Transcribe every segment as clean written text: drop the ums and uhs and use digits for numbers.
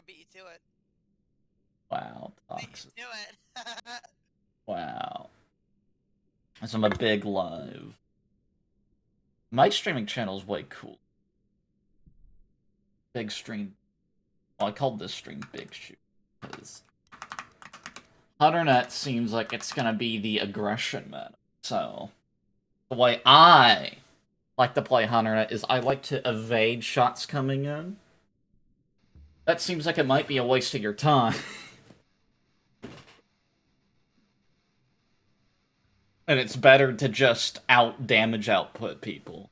gonna beat you to it. Wow, Beat toxic. you to it. Wow. So I'm a big live. My streaming channel is way cool. Big stream. Well, I called this stream Big Shoot because Hunternet seems like it's gonna be the aggression meta. So the way I like to play Hunternet is I like to evade shots coming in. That seems like it might be a waste of your time. And it's better to just damage output people.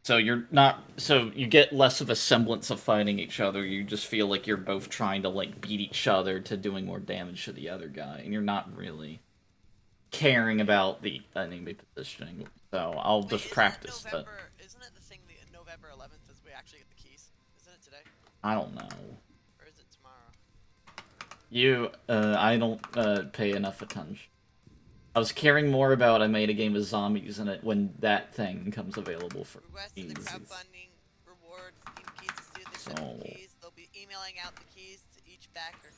So you're not so you get less of a semblance of fighting each other. You just feel like you're both trying to like beat each other to doing more damage to the other guy, and you're not really caring about the enemy positioning. So I'll Wait, just practice that. Isn't it the thing that November 11th is we actually get the keys? Isn't it today? I don't know. Or is it tomorrow? I don't pay enough attention. I was caring more about I made a game of zombies in it when that thing comes available for Request the keys. crowdfunding reward Steam keys as soon as they ship the keys. They'll be emailing out the keys to each backer.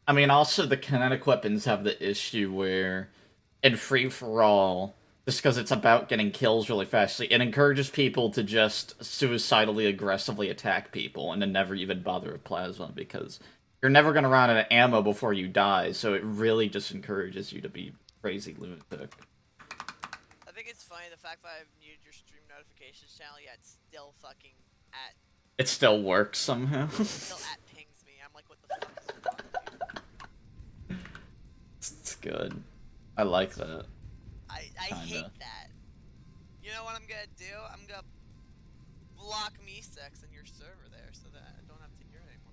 I mean, also the kinetic weapons have the issue where in free for all, just because it's about getting kills really fast, it encourages people to just suicidally aggressively attack people and then never even bother with plasma because you're never going to run out of ammo before you die, so it really just encourages you to be crazy lunatic. I think it's funny the fact that I've muted your stream notifications channel, yet still fucking at. It still works somehow. Still at pings me. I'm like, what the fuck is wrong with you? It's good. I like that. I hate that. You know what I'm gonna do? I'm gonna block me sex in your server there so that I don't have to hear it anymore.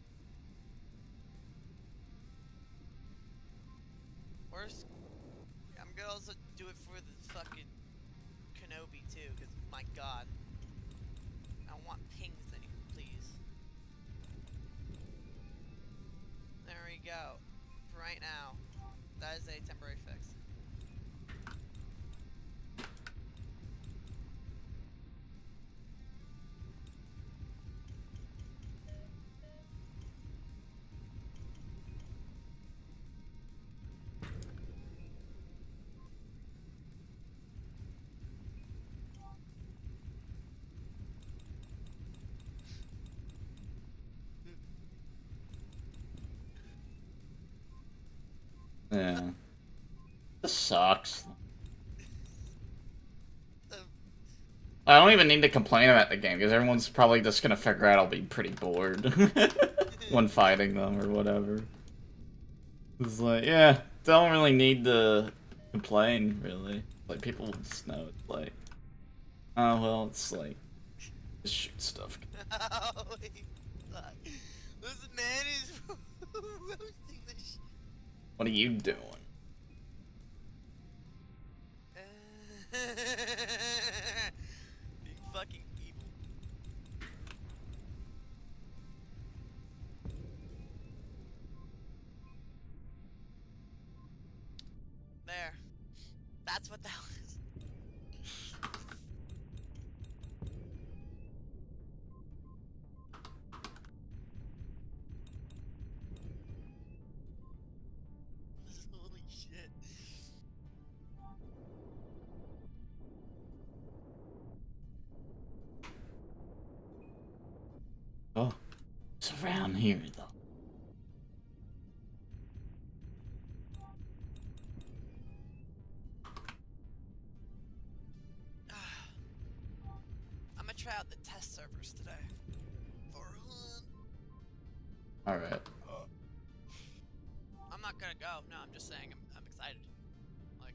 Worse, I'm gonna also do it for the fucking Kenobi too, because my god. I don't want pings anymore, please. There we go. For right now. That is a temporary fix. Yeah. This sucks. I don't even need to complain about the game, because everyone's probably just gonna figure out I'll be pretty bored when fighting them or whatever. It's like, yeah, don't really need to complain, really. Like, people just know it's like, oh, well, it's like, just shoot stuff. Holy fuck. This man is roasting this shit. What are you doing? Being fucking evil. There. That's what that was. Holy shit. Oh, it's around here, though. I'm gonna try out the test servers today. For Alright. I'm not gonna go. No, I'm just saying I'm excited. Like,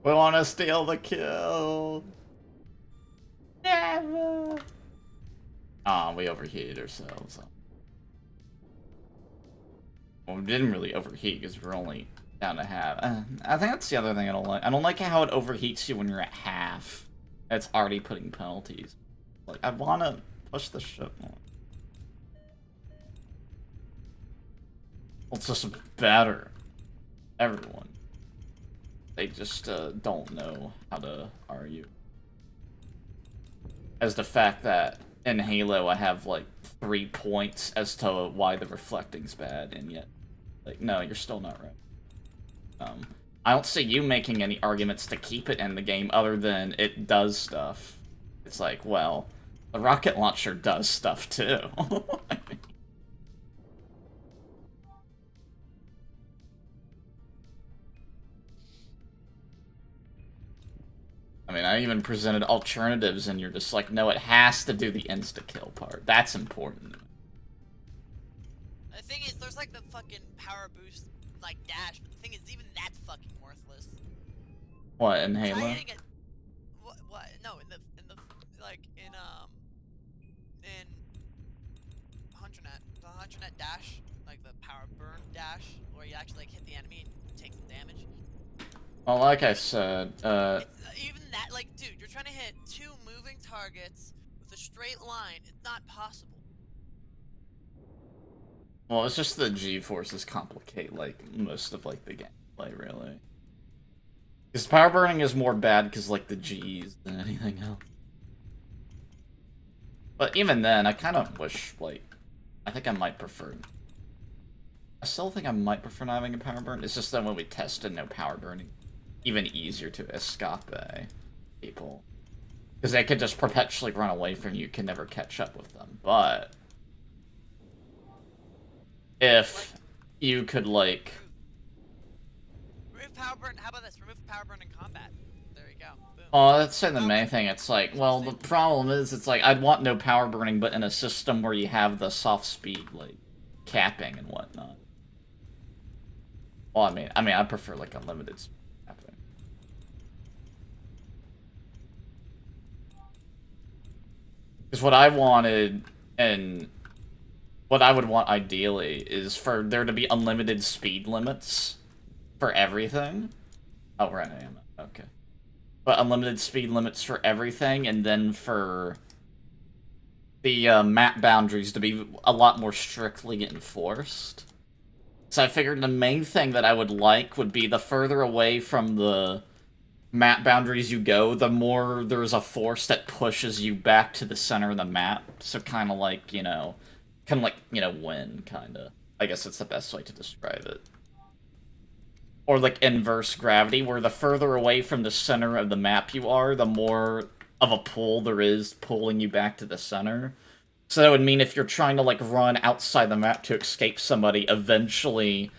We want to steal the kill. Never. Ah, we overheated ourselves. Well, we didn't really overheat because we're only down to half. I think that's the other thing I don't like. I don't like how it overheats you when you're at half. It's already putting penalties. Like, I want to push the ship more. It's just better. Everyone. They just don't know how to argue. As the fact that in Halo I have like 3 points as to why the reflecting's bad, and yet, like, no, you're still not right. I don't see you making any arguments to keep it in the game other than it does stuff. It's like, well, the rocket launcher does stuff too. I mean, I even presented alternatives, and you're just like, no, it has to do the insta-kill part. That's important. The thing is, there's like the fucking power boost, like, dash, but the thing is, even that's fucking worthless. What, in Halo? What? No, like, in 100net. The 100net dash, like the power burn dash, where you actually, like, hit the enemy and take some damage. Well, like I said, even that, like, dude, you're trying to hit 2 moving targets with a straight line. It's not possible. well, it's just the G-forces complicate, like, most of, like, the gameplay, really. Because power burning is more bad because, like, the Gs than anything else. But even then, I kind of wish, like, I think I might prefer... I still think I might prefer not having a power burn. It's just that when we tested no power burning, even easier to escape people. Because they could just perpetually run away from you, can never catch up with them. But if you could, like... Remove power burn, how about this? Remove power burn in combat. There you go. Boom. Oh, that's the main thing. It's like, well, the problem is, it's like, I'd want no power burning, but in a system where you have the soft speed, like, capping and whatnot. Well, I mean, I prefer, like, unlimited speed capping. Because what I wanted, and what I would want ideally, is for there to be unlimited speed limits for everything. Oh, right, I am. Okay. But unlimited speed limits for everything, and then for the map boundaries to be a lot more strictly enforced. So I figured the main thing that I would like would be the further away from the map boundaries you go, the more there's a force that pushes you back to the center of the map. So kind of like, you know, wind, kind of. I guess that's the best way to describe it. Or like inverse gravity, where the further away from the center of the map you are, the more of a pull there is pulling you back to the center. So that would mean if you're trying to, like, run outside the map to escape somebody, eventually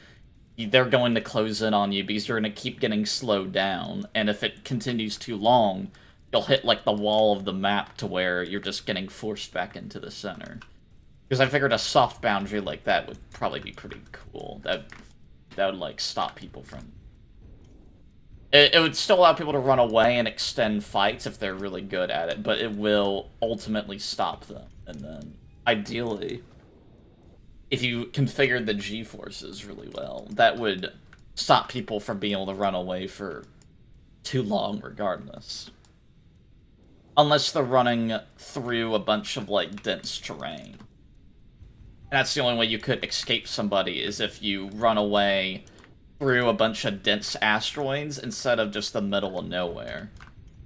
they're going to close in on you because you're going to keep getting slowed down. And if it continues too long, you'll hit, like, the wall of the map to where you're just getting forced back into the center. Because I figured a soft boundary like that would probably be pretty cool. That would, like, stop people from... It would still allow people to run away and extend fights if they're really good at it, but it will ultimately stop them. And then, ideally, if you configured the G-forces really well, that would stop people from being able to run away for too long regardless. Unless they're running through a bunch of, like, dense terrain. And that's the only way you could escape somebody, is if you run away through a bunch of dense asteroids instead of just the middle of nowhere.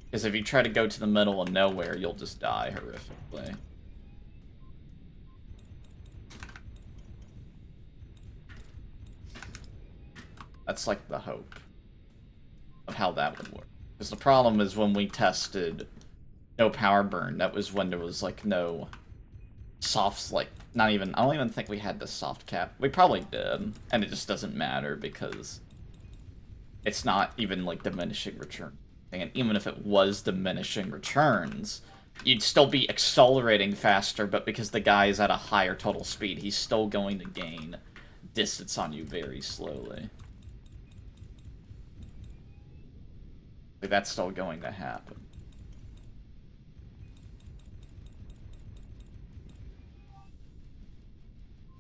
Because if you try to go to the middle of nowhere, you'll just die horrifically. That's like the hope of how that would work. Because the problem is when we tested no power burn, that was when there was like no softs, like not even, I don't even think we had the soft cap. We probably did, and it just doesn't matter because it's not even like diminishing return. And even if it was diminishing returns, you'd still be accelerating faster, but because the guy is at a higher total speed, he's still going to gain distance on you very slowly. Like, that's still going to happen.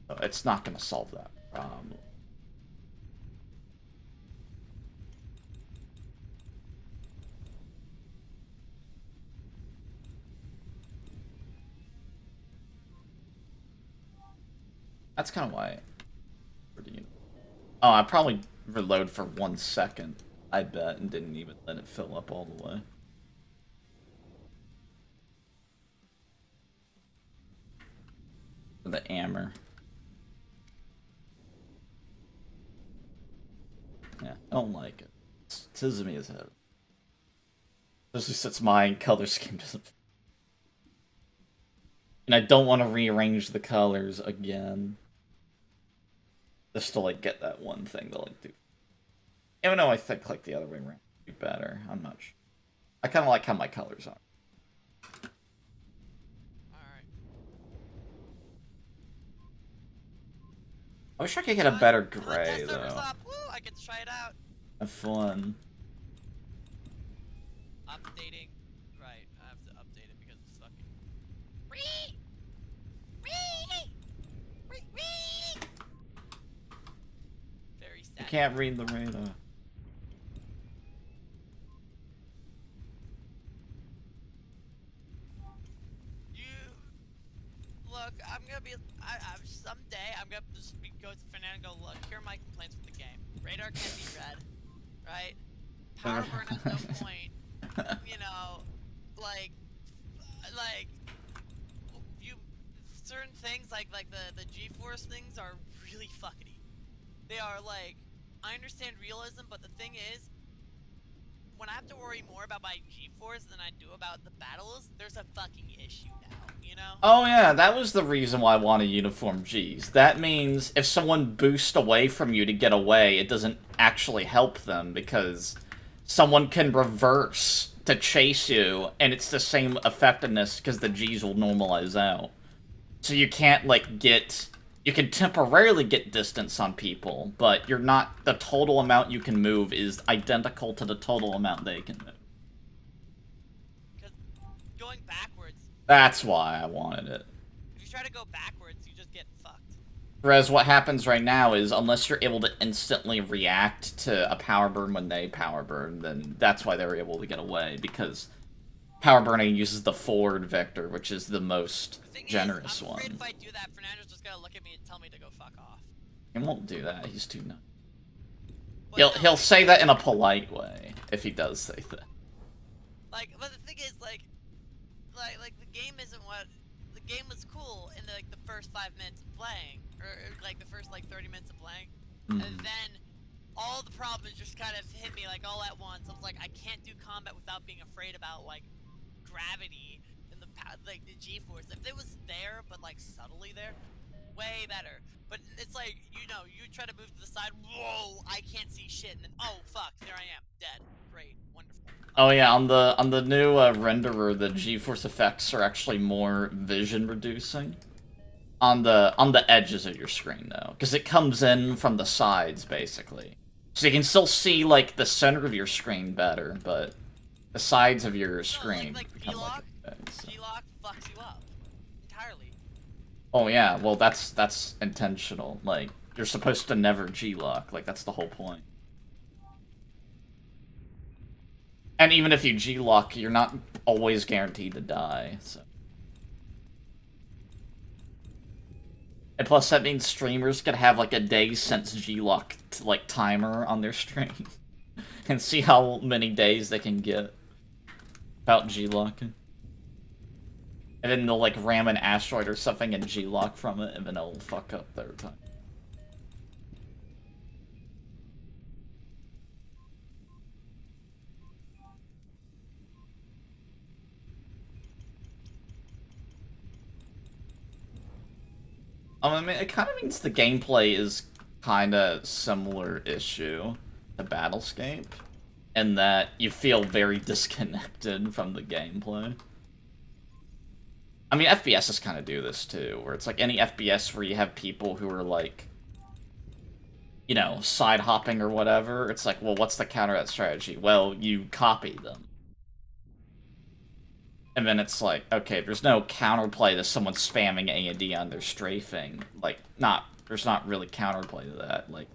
So it's not going to solve that problem. That's kind of why. Oh, I probably reload for 1 second, I bet, and didn't even let it fill up all the way. The hammer. Yeah, I don't like it. It's to me as hell. Especially since my color scheme doesn't. And I don't want to rearrange the colors again. Just to, like, get that one thing to, like, do. Even though I think, like, the other way around would be better. I'm not sure. I kind of like how my colors are. Alright. I wish I could get a better gray, though. Woo, I get to try it out. Have fun. Updating. Right, I have to update it because it's fucking... Very sad. You can't read the radar. Look, I'm gonna be... someday, I'm gonna just go to Fernando and go, look, here are my complaints with the game. Radar can't be read. Right? Power burn at no point. You know, like, you, certain things, like the G-Force things are really fuckity. They are, like, I understand realism, but the thing is, when I have to worry more about my G-Force than I do about the battles, there's a fucking issue now, you know? Oh yeah, that was the reason why I wanted uniform Gs. That means if someone boosts away from you to get away, it doesn't actually help them, because someone can reverse to chase you, and it's the same effectiveness because the Gs will normalize out. So you can't, like, get... You can temporarily get distance on people, but you're not... The total amount you can move is identical to the total amount they can move. Because going backwards... That's why I wanted it. If you try to go backwards, you just get fucked. Whereas what happens right now is, unless you're able to instantly react to a power burn when they power burn, then that's why they were able to get away, because power burning uses the forward vector, which is the most generous one. I'm afraid if I do that, Fernando's just gonna look at me and tell me to go fuck off. He won't do that, he's too nice. But He'll say that in a polite way, if he does say that. Like, but the thing is, like the game isn't what... The game was cool in the, like, the first 5 minutes of playing, or like the first, like, 30 minutes of playing, and then all the problems just kind of hit me, like, all at once. I was like, I can't do combat without being afraid about, like, gravity and the G-force. If it was there, but, like, subtly there, way better. But it's like, you know, you try to move to the side, whoa, I can't see shit, and then, oh, fuck, there I am, dead. Great, wonderful. Oh yeah, on the new renderer, the G-force effects are actually more vision reducing. On the edges of your screen, though, because it comes in from the sides, basically. So you can still see, like, the center of your screen better, but the sides of your screen become like G-lock fucks you up entirely. Oh yeah, well that's intentional. Like, you're supposed to never G-lock. Like, that's the whole point. And even if you G-lock, you're not always guaranteed to die, so. And plus, that means streamers could have, like, a day since G-lock, like, timer on their stream. And see how many days they can get without G-locking. And then they'll, like, ram an asteroid or something and G-lock from it, and then it'll fuck up their time. I mean, it kind of means the gameplay is kind of similar issue to Battlescape, in that you feel very disconnected from the gameplay. I mean, FPSs kind of do this too, where it's like any FPS where you have people who are like, you know, side hopping or whatever, it's like, well, what's the counter to that strategy? Well, you copy them. And then it's like, okay, there's no counterplay to someone spamming A&D on their strafing. Like, there's not really counterplay to that. Like,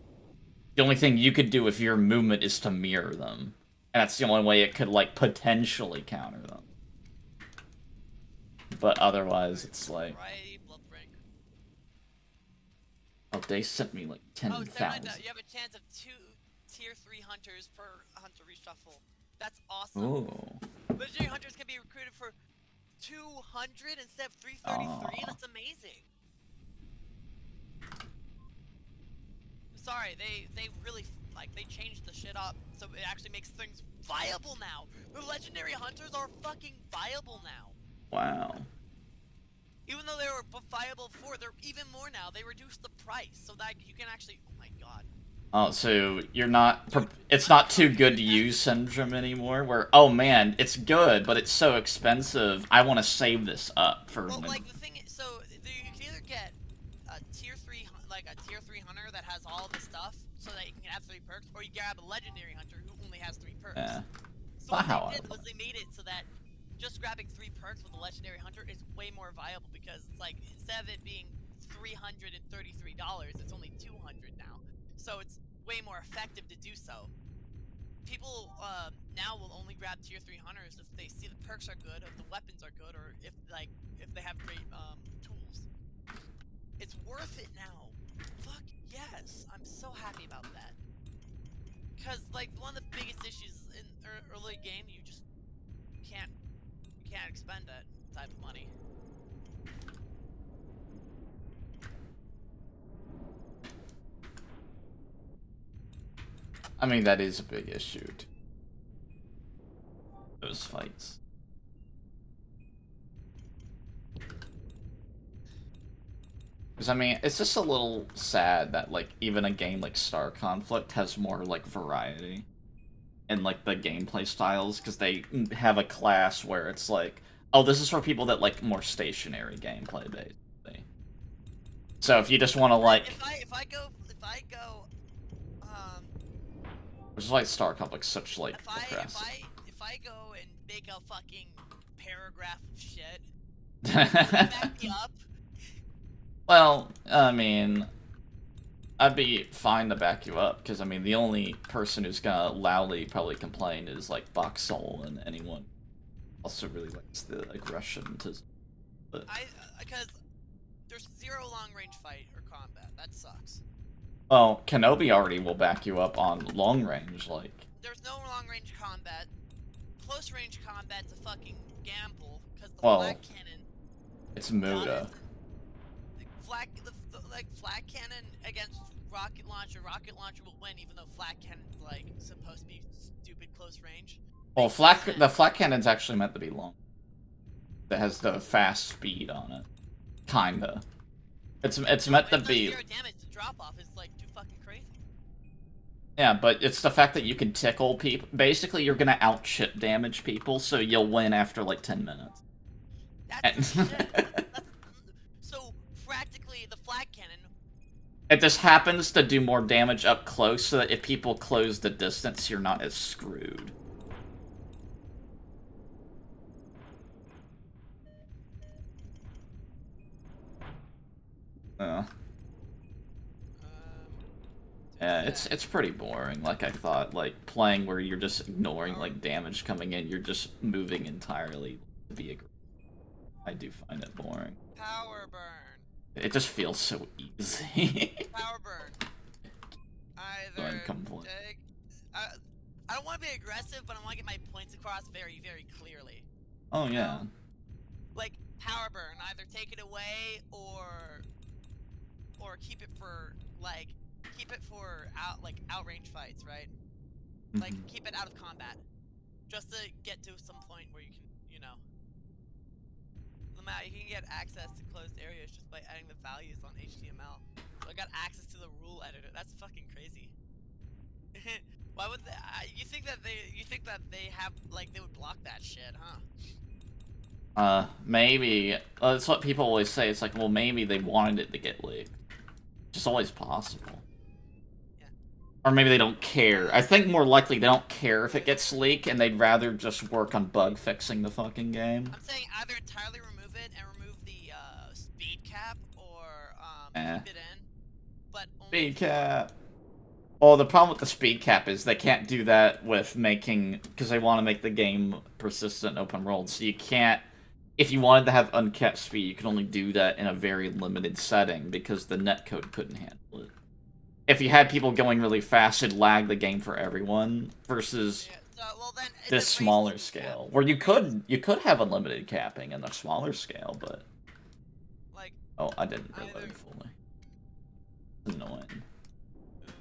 the only thing you could do if your movement is to mirror them. And that's the only way it could, like, potentially counter them. But otherwise, it's like... Oh, they sent me like Oh, 10,000. you have a chance of 2 tier 3 hunters per hunter reshuffle. That's awesome. Ooh. Legendary hunters can be recruited for 200 instead of 333. That's amazing. Sorry, they really they changed the shit up, so it actually makes things viable now. The legendary hunters are fucking viable now. Wow. Even though they were viable before, they're even more now. They reduced the price so that you can actually. Oh my god. Oh, so you're not. It's not too good to use syndrome anymore. Where, oh man, it's good, but it's so expensive. I want to save this up for. Well, like the thing is, so you can either get a tier 3, like a tier 3 hunter that has all the stuff, so that you can have 3 perks, or you grab a legendary hunter who only has 3 perks. Yeah. So what they did was they made it so that just grabbing 3 perks with a legendary hunter is way more viable, because it's like instead of it being $333, it's only $200 now. So it's way more effective to do so. People now will only grab tier 3 hunters if they see the perks are good, if the weapons are good, or if they have great tools. It's worth it now. Fuck yes, I'm so happy about that. Because like one of the biggest issues in early game, you just can't expend that type of money. I mean, that is a big issue. Those fights. Because, I mean, it's just a little sad that, like, even a game like Star Conflict has more, like, variety in, like, the gameplay styles, because they have a class where it's like, oh, this is for people that like more stationary gameplay, basically. So if you just want to, like... If I go... Which is like Star Conflict's such, like, depressing. If I go and make a fucking paragraph of shit, back me up. Well, I mean, I'd be fine to back you up, because, I mean, the only person who's gonna loudly probably complain is, like, Boxel, and anyone also really likes the aggression to... But... Because there's 0 long-range fight or combat. That sucks. Well, Kenobi already will back you up on long-range, like... There's no long-range combat. Close-range combat's a fucking gamble, because the well, flat cannon... It's Muda. Flat cannon against rocket launcher will win, even though flat cannon's like supposed to be stupid close range. Well, the flat cannon's actually meant to be long. It has the fast speed on it, kinda. It's meant to be. 0 damage to drop off is like too fucking crazy. Yeah, but it's the fact that you can tickle people. Basically, you're gonna out-chip damage people, so you'll win after like 10 minutes. That's so practically the flat cannon. It just happens to do more damage up close, so that if people close the distance, you're not as screwed. Yeah, it's pretty boring, like I thought. Like, playing where you're just ignoring, like, damage coming in, you're just moving entirely to be aggressive. I do find it boring. Power burn. It just feels so easy. Power burn. Either take... I don't want to be aggressive, but I want to get my points across very, very clearly. Oh, yeah. Like, power burn. Either take it away, or keep it for, like... Keep it for outrange fights, right? Like, keep it out of combat. Just to get to some point where you can, you know... You can get access to closed areas just by adding the values on HTML. So I got access to the rule editor. That's fucking crazy. Why would they... you think that they have, like, they would block that shit, huh? Maybe. That's what people always say. It's like, well, maybe they wanted it to get leaked. It's always possible. Yeah. Or maybe they don't care. I think more likely they don't care if it gets leaked, and they'd rather just work on bug fixing the fucking game. I'm saying either entirely remove it and remove the speed cap, or keep it in. But only speed cap. Well, the problem with the speed cap is they can't do that with making, because they want to make the game persistent open world, so you can't if you wanted to have uncapped speed, you could only do that in a very limited setting because the netcode couldn't handle it. If you had people going really fast, it'd lag the game for everyone versus well, then, this smaller scale, where you could have unlimited capping in the smaller scale, but like, oh, I didn't reload fully. Annoying.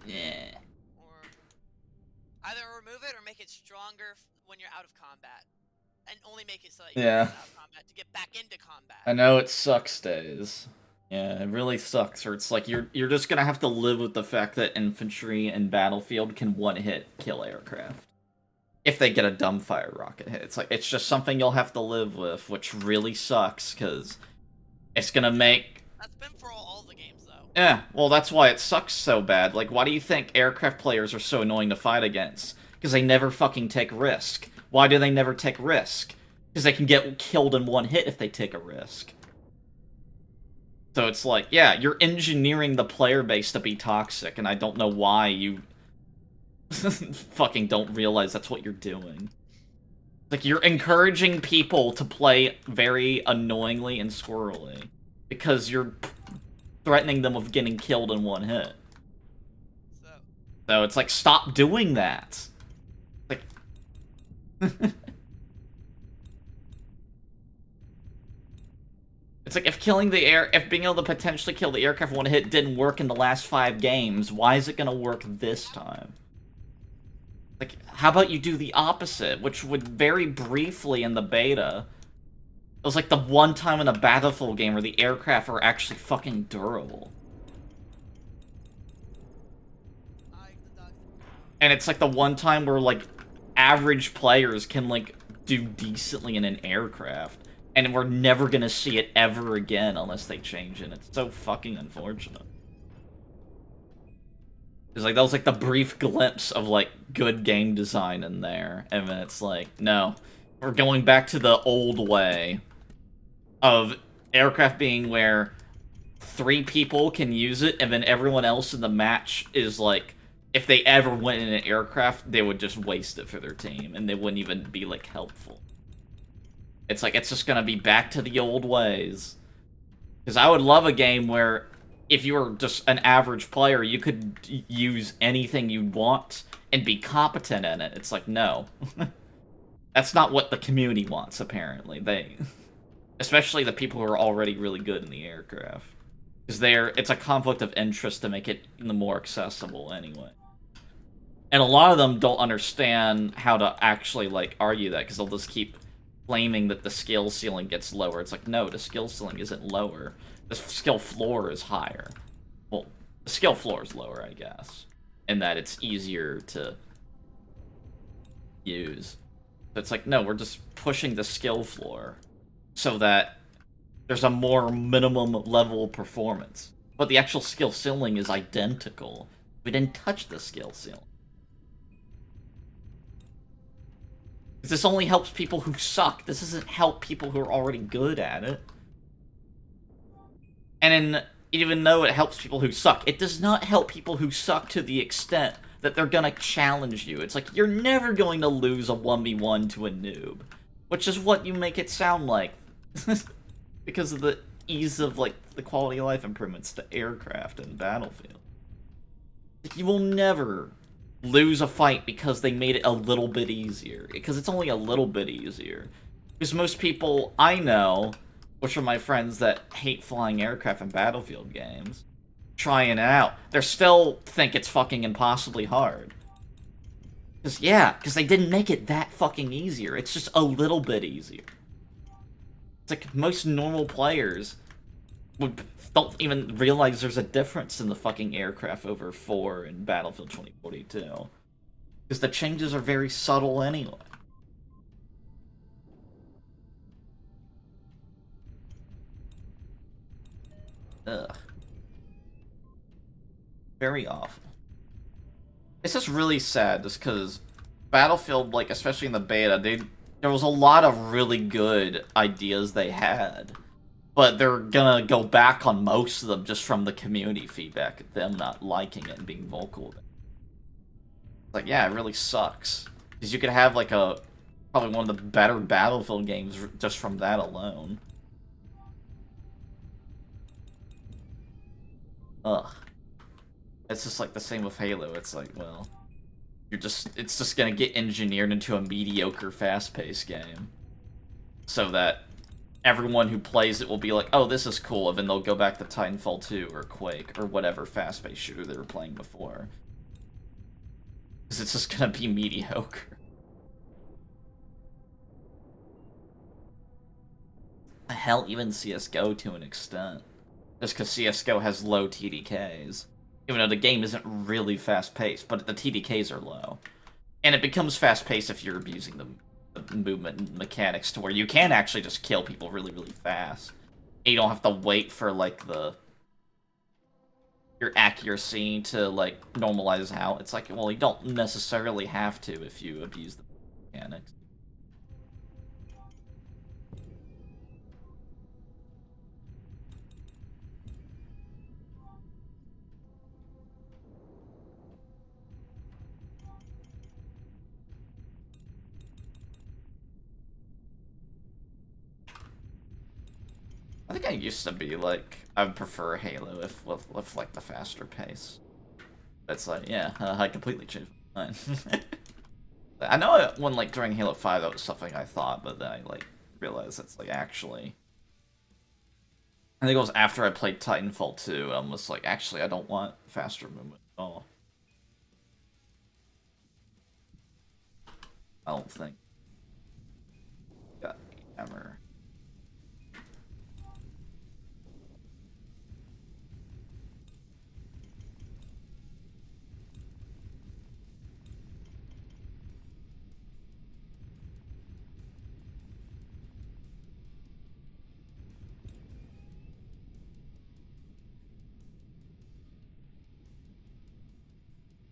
Yeah. Or either remove it or make it stronger when you're out of combat, and only make it so that you can get out of combat to get back into combat. I know it sucks days. Yeah, it really sucks. Or it's like you're just gonna have to live with the fact that infantry and battlefield can one-hit kill aircraft if they get a dumbfire rocket hit. It's like it's just something you'll have to live with, which really sucks because it's gonna make. That's been for all the games though. Yeah, well, that's why it sucks so bad. Like, why do you think aircraft players are so annoying to fight against? Because they never fucking take risk. Why do they never take risk? Because they can get killed in one hit if they take a risk. So it's like, yeah, you're engineering the player base to be toxic, and I don't know why you fucking don't realize that's what you're doing. Like, you're encouraging people to play very annoyingly and squirrely because you're threatening them with getting killed in one hit. So it's like, stop doing that. Like... It's like, if being able to potentially kill the aircraft one hit didn't work in the last 5 games, why is it gonna work this time? Like, how about you do the opposite, which would very briefly in the beta, it was like the one time in a Battlefield game where the aircraft are actually fucking durable. And it's like the one time where, like, average players can, like, do decently in an aircraft. And we're never gonna see it ever again unless they change it. It's so fucking unfortunate. It's like, that was like the brief glimpse of like good game design in there. And then it's like, no. We're going back to the old way of aircraft being where 3 people can use it and then everyone else in the match is like, if they ever went in an aircraft, they would just waste it for their team and they wouldn't even be like helpful. It's like, it's just gonna be back to the old ways. Because I would love a game where, if you were just an average player, you could use anything you want and be competent in it. It's like, no. That's not what the community wants, apparently. Especially the people who are already really good in the aircraft. Because it's a conflict of interest to make it more accessible anyway. And a lot of them don't understand how to actually, like, argue that, because they'll just keep claiming that the skill ceiling gets lower. It's like, no, the skill ceiling isn't lower. The skill floor is higher. Well, the skill floor is lower, I guess. In that it's easier to use. But it's like, no, we're just pushing the skill floor so that there's a more minimum level of performance. But the actual skill ceiling is identical. We didn't touch the skill ceiling. This only helps people who suck. This doesn't help people who are already good at it. And even though it helps people who suck, it does not help people who suck to the extent that they're gonna challenge you. It's like, you're never going to lose a 1v1 to a noob. Which is what you make it sound like. Because of the ease of, like, the quality of life improvements to aircraft and Battlefield. You will never lose a fight because they made it a little bit easier. Because it's only a little bit easier. Because most people I know, which are my friends that hate flying aircraft in Battlefield games, trying it out, they still think it's fucking impossibly hard. Because they didn't make it that fucking easier. It's just a little bit easier. It's like most normal players don't even realize there's a difference in the fucking aircraft over 4 in Battlefield 2042. Because the changes are very subtle anyway. Ugh. Very awful. It's just really sad, just because Battlefield, like, especially in the beta, there was a lot of really good ideas they had. But they're gonna go back on most of them just from the community feedback, them not liking it and being vocal. Like, yeah, it really sucks. Because you could have, like, a Probably one of the better Battlefield games just from that alone. Ugh. It's just like the same with Halo. It's like, well, it's just gonna get engineered into a mediocre, fast-paced game. So that everyone who plays it will be like, oh, this is cool, and then they'll go back to Titanfall 2 or Quake or whatever fast-paced shooter they were playing before. Because it's just gonna be mediocre. Hell, even CSGO to an extent. Just because CSGO has low TDKs. Even though the game isn't really fast-paced, but the TDKs are low. And it becomes fast-paced if you're abusing the movement mechanics to where you can actually just kill people really, really fast. And you don't have to wait for, like, your accuracy to, like, normalize out. It's like, well, you don't necessarily have to if you abuse the mechanics. I think I used to be like, I would prefer Halo if with like the faster pace. It's like, yeah, I completely changed my mind. I know when like during Halo 5 that was something I thought, but then I like realized it's like actually. I think it was after I played Titanfall 2, I was like, actually, I don't want faster movement at all. I don't think. Got hammer.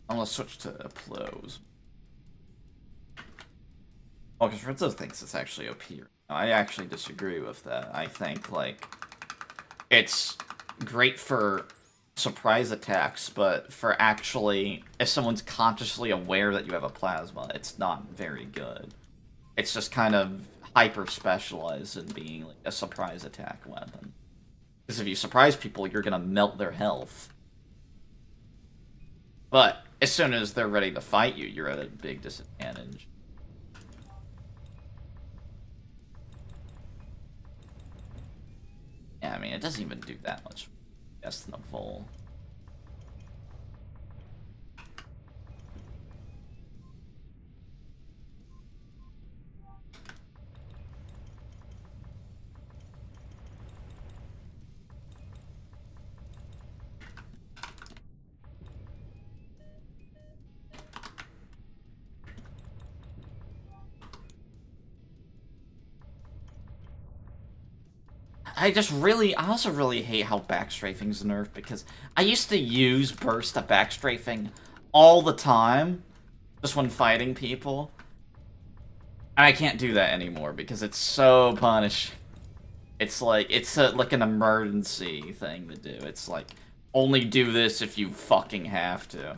I'm gonna switch to Plos. Oh, because Rizzo thinks it's actually OP. I actually disagree with that. I think, like, it's great for surprise attacks, but for actually, if someone's consciously aware that you have a plasma, it's not very good. It's just kind of hyper-specialized in being, like, a surprise attack weapon. Because if you surprise people, you're gonna melt their health. But as soon as they're ready to fight you, you're at a big disadvantage. Yeah, I mean, it doesn't even do that much less than a full. I also really hate how backstrafing's nerfed, because I used to use burst of backstrafing all the time, just when fighting people. And I can't do that anymore, because it's so punishing. It's like, like an emergency thing to do. It's like, only do this if you fucking have to.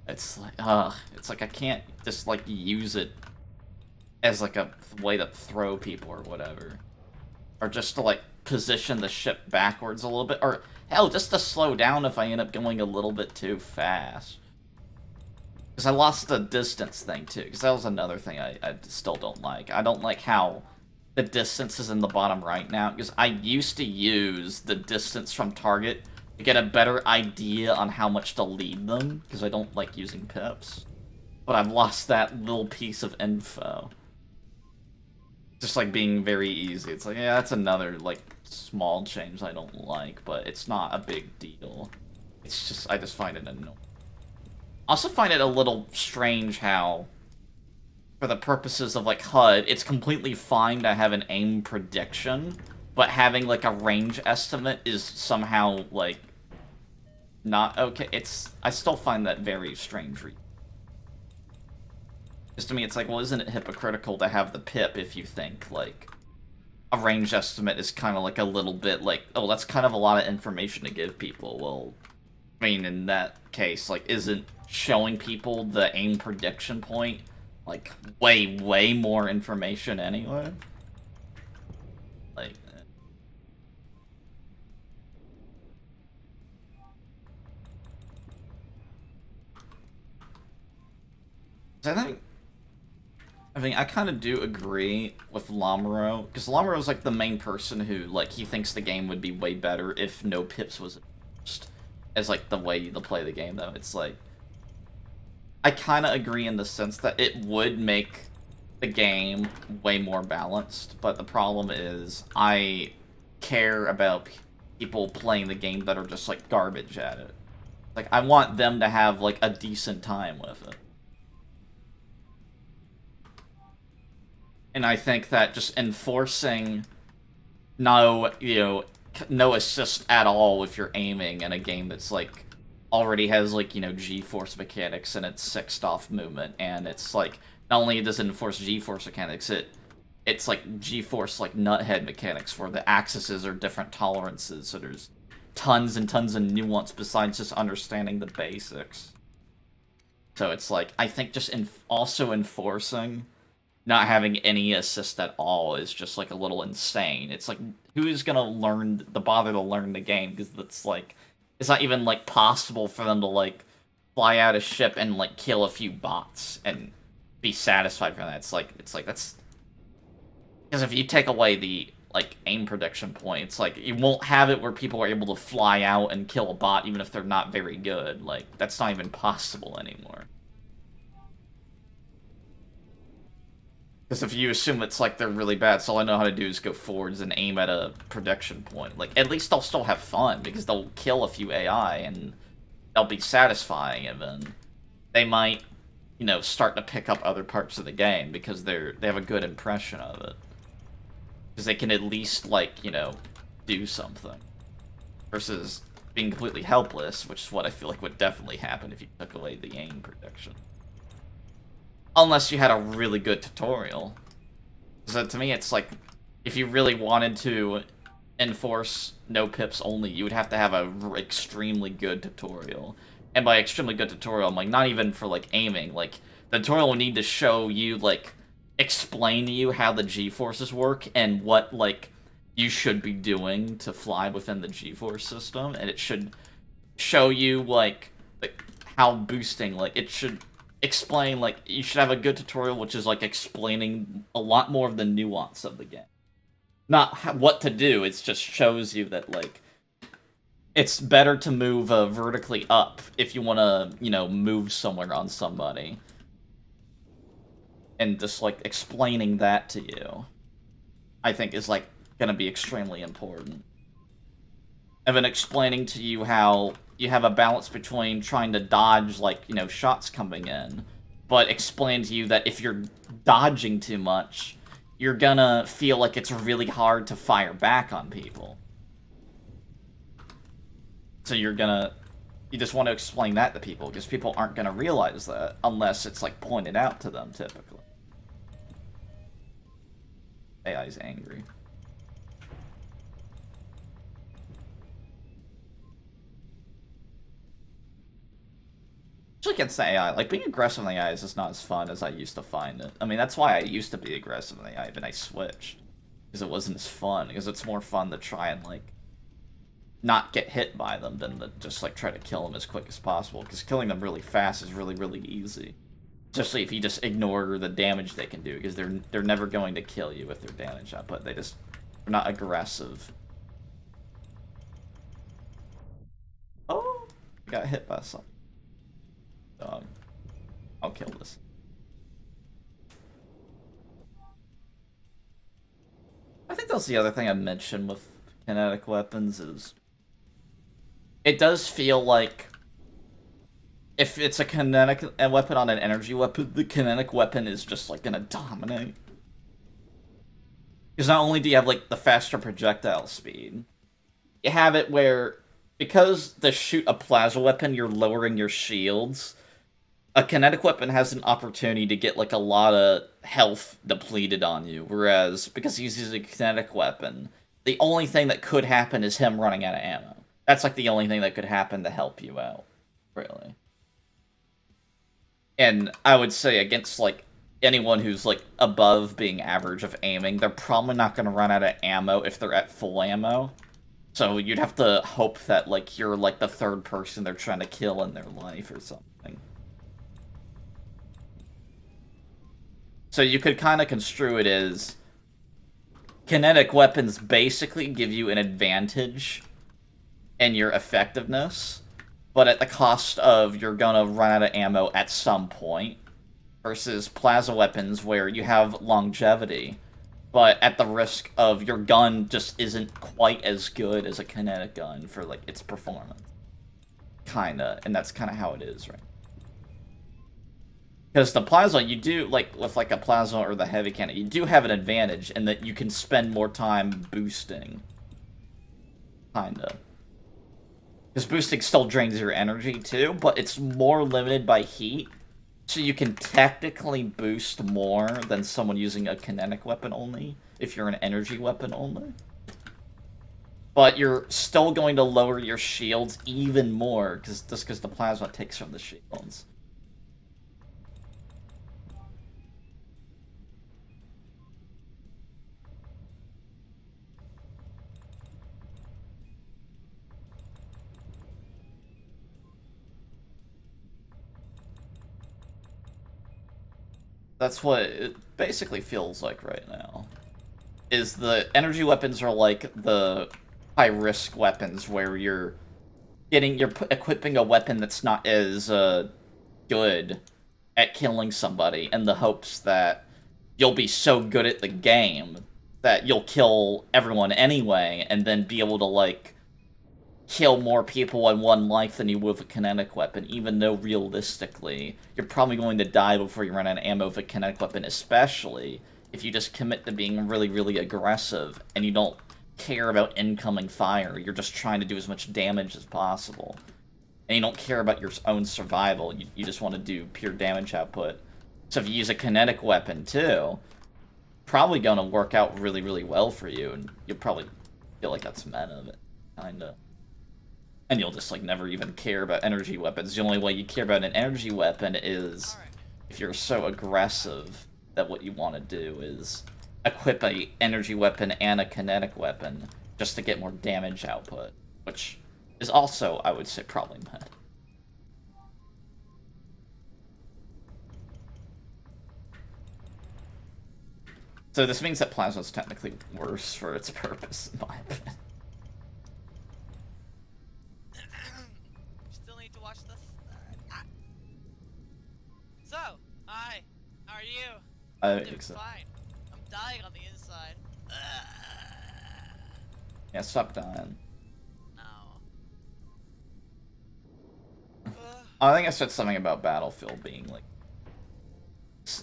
It's like I can't just, like, use it as, like, a way to throw people or whatever. Or just to, like, position the ship backwards a little bit, or hell, just to slow down if I end up going a little bit too fast. Because I lost the distance thing too, because that was another thing I still don't like. I don't like how the distance is in the bottom right now, because I used to use the distance from target to get a better idea on how much to lead them, because I don't like using pips. But I've lost that little piece of info. Just like being very easy. It's like, yeah, that's another like small change I don't like, but it's not a big deal. It's just, I just find it annoying. I also find it a little strange how, for the purposes of like HUD, it's completely fine to have an aim prediction, but having like a range estimate is somehow like not okay. I still find that very strange. Because to me, it's like, well, isn't it hypocritical to have the pip if you think, like, a range estimate is kind of like a little bit like, oh, that's kind of a lot of information to give people. Well, I mean, in that case, like, isn't showing people the aim prediction point like, way more information anyway. Like... I mean, I kind of do agree with Lamuro, because Lamuro's, like, the main person who, like, he thinks the game would be way better if no pips was enforced as, like, the way to play the game, though. It's, like... I kind of agree in the sense that it would make the game way more balanced, but the problem is I care about people playing the game that are just, like, garbage at it. Like, I want them to have, like, a decent time with it. And I think that just enforcing no assist at all if you're aiming in a game that's, like, already has, like, G-force mechanics and its 6th-off movement, and it's, like, not only does it enforce G-force mechanics, it's, like, G-force, like, nuthead mechanics, where the axes are different tolerances, so there's tons and tons of nuance besides just understanding the basics. So it's, like, I think just also enforcing not having any assist at all is just, like, a little insane. It's, like, who's gonna bother to learn the game? Because it's, like, it's not even, like, possible for them to, like, fly out a ship and, like, kill a few bots and be satisfied from that. It's like, that's... Because if you take away the, like, aim prediction point, it's like, you won't have it where people are able to fly out and kill a bot even if they're not very good. Like, that's not even possible anymore. Because if you assume it's, like, they're really bad, so all I know how to do is go forwards and aim at a prediction point. Like, at least they'll still have fun, because they'll kill a few AI, and they'll be satisfying, and then they might, start to pick up other parts of the game, because they have a good impression of it. Because they can at least, like, do something. Versus being completely helpless, which is what I feel like would definitely happen if you took away the aim prediction. Unless you had a really good tutorial. So to me, it's like, if you really wanted to enforce no pips only, you would have to have a extremely good tutorial. And by extremely good tutorial, I'm like, not even for, like, aiming. Like, the tutorial will need to show you, like, explain to you how the G-forces work and what, like, you should be doing to fly within the G-force system. And it should show you, like how boosting, like, it should... explain, like, you should have a good tutorial which is, like, explaining a lot more of the nuance of the game. Not what to do, it just shows you that, like, it's better to move vertically up if you want to, move somewhere on somebody. And just, like, explaining that to you, I think is, like, gonna be extremely important. And then explaining to you how you have a balance between trying to dodge, like, shots coming in, but explain to you that if you're dodging too much, you're gonna feel like it's really hard to fire back on people. So you just want to explain that to people, because people aren't gonna realize that unless it's, like, pointed out to them, typically. AI's angry. Against the AI, like, being aggressive in the AI is just not as fun as I used to find it. I mean, that's why I used to be aggressive in the AI, but I switched. Because it wasn't as fun, because it's more fun to try and, like, not get hit by them than to just, like, try to kill them as quick as possible, because killing them really fast is really, really easy. Especially if you just ignore the damage they can do, because they're never going to kill you with their damage output. They're not aggressive. Oh, I got hit by something. Dog. I'll kill this. I think that's the other thing I mentioned with kinetic weapons is it does feel like if it's a kinetic weapon on an energy weapon, the kinetic weapon is just, like, gonna dominate. Because not only do you have, like, the faster projectile speed, you have it where, because to shoot a plasma weapon, you're lowering your shields, a kinetic weapon has an opportunity to get, like, a lot of health depleted on you, whereas, because he's using a kinetic weapon, the only thing that could happen is him running out of ammo. That's, like, the only thing that could happen to help you out, really. And I would say against, like, anyone who's, like, above being average of aiming, they're probably not going to run out of ammo if they're at full ammo. So you'd have to hope that, like, you're, like, the third person they're trying to kill in their life or something. So you could kind of construe it as kinetic weapons basically give you an advantage in your effectiveness, but at the cost of you're gonna run out of ammo at some point, versus plasma weapons where you have longevity, but at the risk of your gun just isn't quite as good as a kinetic gun for, like, its performance. Kinda, and that's kind of how it is, right? Because the plasma, you do, like, with, like, a plasma or the heavy cannon, you do have an advantage in that you can spend more time boosting. Kinda. Because boosting still drains your energy, too, but it's more limited by heat, so you can technically boost more than someone using a kinetic weapon only, if you're an energy weapon only. But you're still going to lower your shields even more, just because the plasma takes from the shields. That's what it basically feels like right now. Is the energy weapons are like the high-risk weapons where you're equipping a weapon that's not as good at killing somebody in the hopes that you'll be so good at the game that you'll kill everyone anyway and then be able to, like, kill more people in one life than you would with a kinetic weapon, even though realistically, you're probably going to die before you run out of ammo with a kinetic weapon, especially if you just commit to being really, really aggressive and you don't care about incoming fire. You're just trying to do as much damage as possible. And you don't care about your own survival. You just want to do pure damage output. So if you use a kinetic weapon, too, probably going to work out really, really well for you, and you'll probably feel like that's meant of it, kinda. And you'll just, like, never even care about energy weapons. The only way you care about an energy weapon is if you're so aggressive that what you want to do is equip a energy weapon and a kinetic weapon just to get more damage output, which is also, I would say, probably meant. So this means that plasma's technically worse for its purpose, in my opinion. Still need to watch this. So, hi. How are you? I I'm think so. fine. I'm dying on the inside. Yeah, stop dying. No. I think I said something about Battlefield being, like...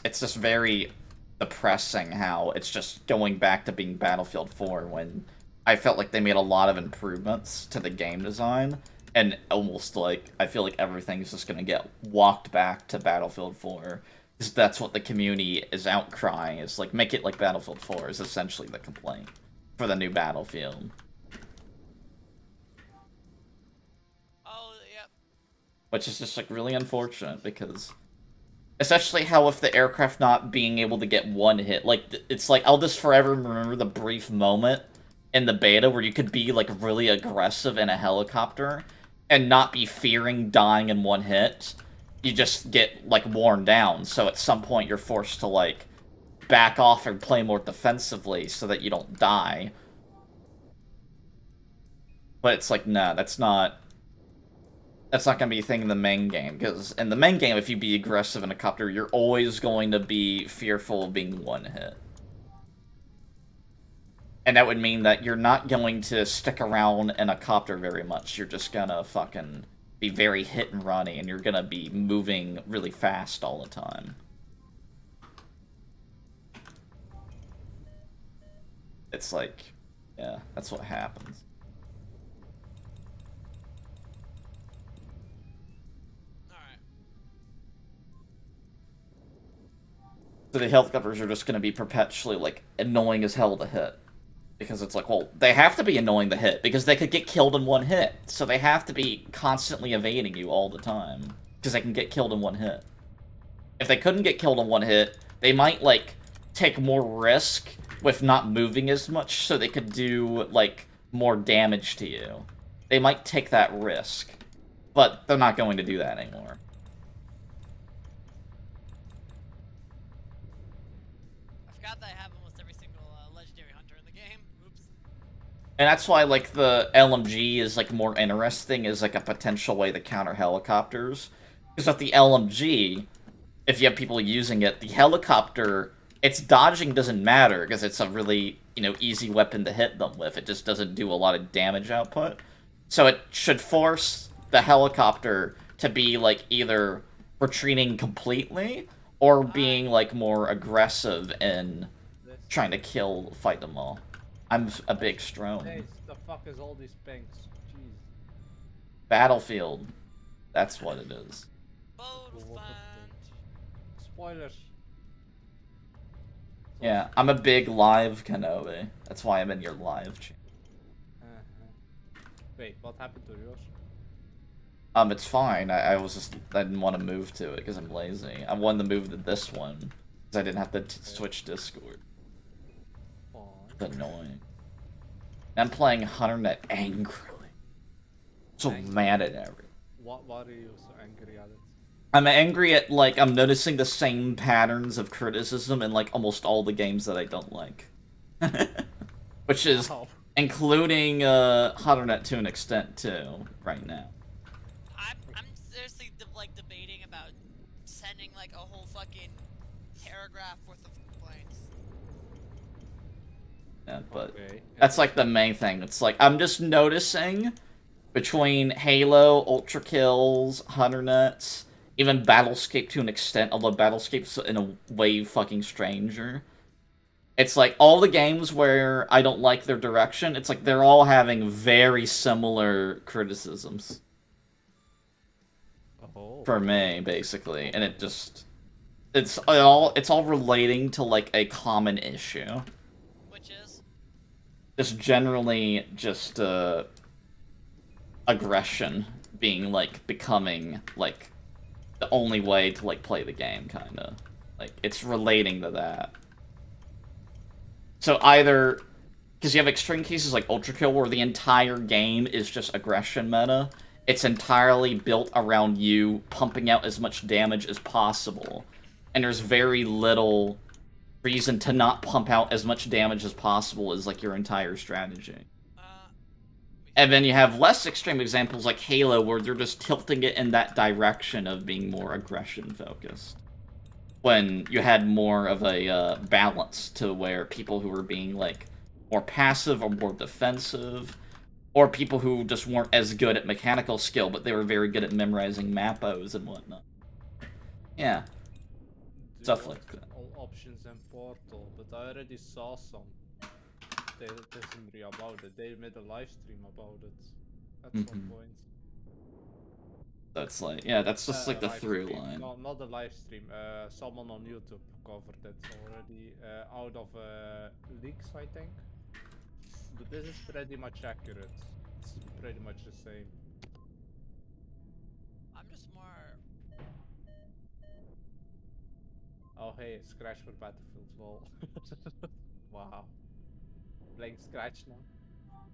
It's just very depressing how it's just going back to being Battlefield 4 when I felt like they made a lot of improvements to the game design, and almost, like, I feel like everything's just gonna get walked back to Battlefield 4. Because that's what the community is outcrying, is, like, make it like Battlefield 4 is essentially the complaint for the new Battlefield. Oh, yep. Which is just, like, really unfortunate, because... Especially how with the aircraft not being able to get one hit, like, it's like, I'll just forever remember the brief moment in the beta where you could be, like, really aggressive in a helicopter and not be fearing dying in one hit. You just get, like, worn down, so at some point you're forced to, like, back off and play more defensively so that you don't die. But it's like, nah, that's not gonna be a thing in the main game, because in the main game, if you be aggressive in a copter, you're always going to be fearful of being one hit. And that would mean that you're not going to stick around in a copter very much. You're just gonna fucking be very hit and runny, and you're gonna be moving really fast all the time. It's like, yeah, that's what happens. So the helicopters are just going to be perpetually, like, annoying as hell to hit. Because it's like, well, they have to be annoying to hit, because they could get killed in one hit. So they have to be constantly evading you all the time. Because they can get killed in one hit. If they couldn't get killed in one hit, They might, like, take more risk with not moving as much so they could do, like, more damage to you. They might take that risk, but they're not going to do that anymore. I forgot that I have almost every single legendary hunter in the game. Oops. And that's why, like, the LMG is, like, more interesting as, like, a potential way to counter helicopters. Because with the LMG, if you have people using it, the helicopter, its dodging doesn't matter, because it's a really, you know, easy weapon to hit them with. It just doesn't do a lot of damage output. So it should force the helicopter to be, like, either retreating completely, or being, like, more aggressive in trying to fight them all. I'm a big Strome. Hey, the fuck is all these pings? Jeez. Battlefield. That's what it is. Spoilers. Yeah, I'm a big live Kenobi. That's why I'm in your live channel. Wait, what happened to yours? It's fine. I didn't want to move to it because I'm lazy. I wanted to move to this one because I didn't have to switch Discord. It's annoying. I'm playing HunterNet angrily. So mad at everything. Why are you so angry at it? I'm angry at, like, I'm noticing the same patterns of criticism in, like, almost all the games that I don't like. Which is including HunterNet to an extent, too, right now. I'm seriously, like, debating about sending, like, a whole fucking paragraph worth of complaints. Yeah, but that's, like, the main thing. It's like, I'm just noticing between Halo, Ultra Kills, HunterNets, even Battlescape to an extent, although Battlescape's in a way fucking stranger. It's like, all the games where I don't like their direction, it's like they're all having very similar criticisms. For me, basically. And it just... It's all relating to, like, a common issue. Which is? Just generally, just, aggression being, like, becoming, like, the only way to, like, play the game, kinda. Like, it's relating to that. So either... Because you have extreme cases like Ultra Kill, where the entire game is just aggression meta. It's entirely built around you pumping out as much damage as possible. And there's very little reason to not pump out as much damage as possible as, like, your entire strategy. And then you have less extreme examples like Halo, where they're just tilting it in that direction of being more aggression-focused. When you had more of a balance to where people who were being, like, more passive or more defensive, or people who just weren't as good at mechanical skill, but they were very good at memorizing mapos and whatnot. Yeah. Stuff like that. All options and Portal, but I already saw some. They didn't really about it. They made a live stream about it at some point. That's like, yeah, that's just like the through line. No, not the live stream. Someone on YouTube covered it already out of leaks, I think. But this is pretty much accurate. It's pretty much the same. I'm just more... Oh hey, Scratch for Battlefield, lol. Wow. Playing Scratch now.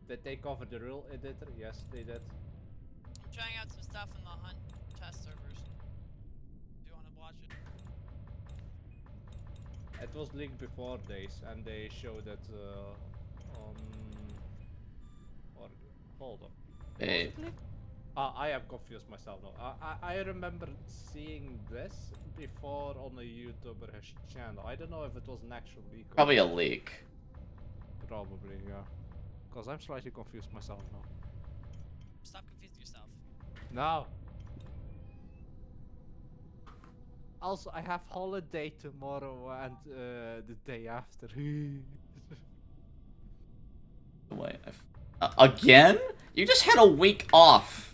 Did they cover the rule editor? Yes, they did. I'm trying out some stuff in the Hunt test servers. Do you want to watch it? It was leaked before days, and they showed it on... Or, hold on. Hey. I am confused myself now. I remember seeing this before on a YouTuber's channel. I don't know if it was an actual leak. Probably a leak. Probably, yeah. Because I'm slightly confused myself now. Stop confusing yourself. No. Also, I have holiday tomorrow and the day after. Wait, again? You just had a week off.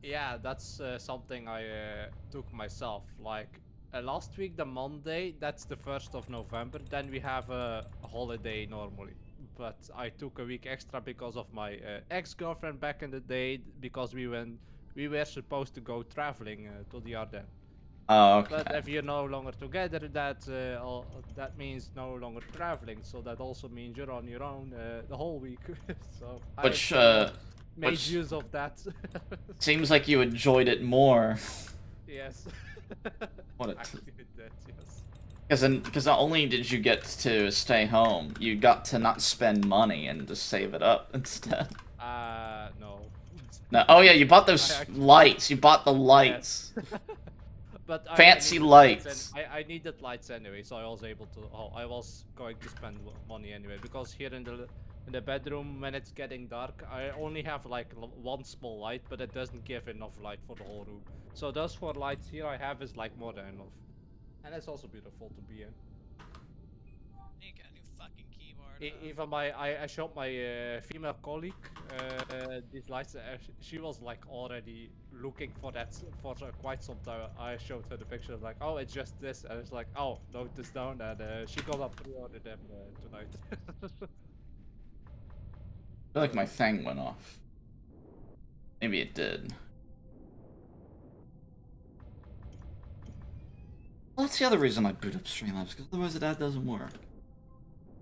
Yeah, that's something I took myself. Like, last week, the Monday, that's the 1st of November, then we have a holiday normally. But I took a week extra because of my ex-girlfriend back in the day, because we were supposed to go traveling to the Ardennes. Oh, okay. But if you're no longer together, that means no longer traveling. So that also means you're on your own the whole week. So Which, I've made which use of that. seems like you enjoyed it more. Yes. What a Actually, it did, yes. Because not only did you get to stay home, you got to not spend money and just save it up instead. No. No, oh yeah, you bought those actually- lights. You bought the lights. Yes. But Fancy needed lights. I needed lights anyway, so I was able to. Oh, I was going to spend money anyway because here in the bedroom when it's getting dark, I only have like one small light, but it doesn't give enough light for the whole room. So those 4 lights here I have is like more than enough, and it's also beautiful to be in. You got a new fucking keyboard. Even I showed my female colleague these lights. She was like already looking for that for quite some time. I showed her the picture like, oh, it's just this, and it's like, oh, note this down, and she got up pre-order them tonight. I feel like my thing went off. Maybe it did. Well, that's the other reason I boot up Streamlabs, because otherwise that doesn't work.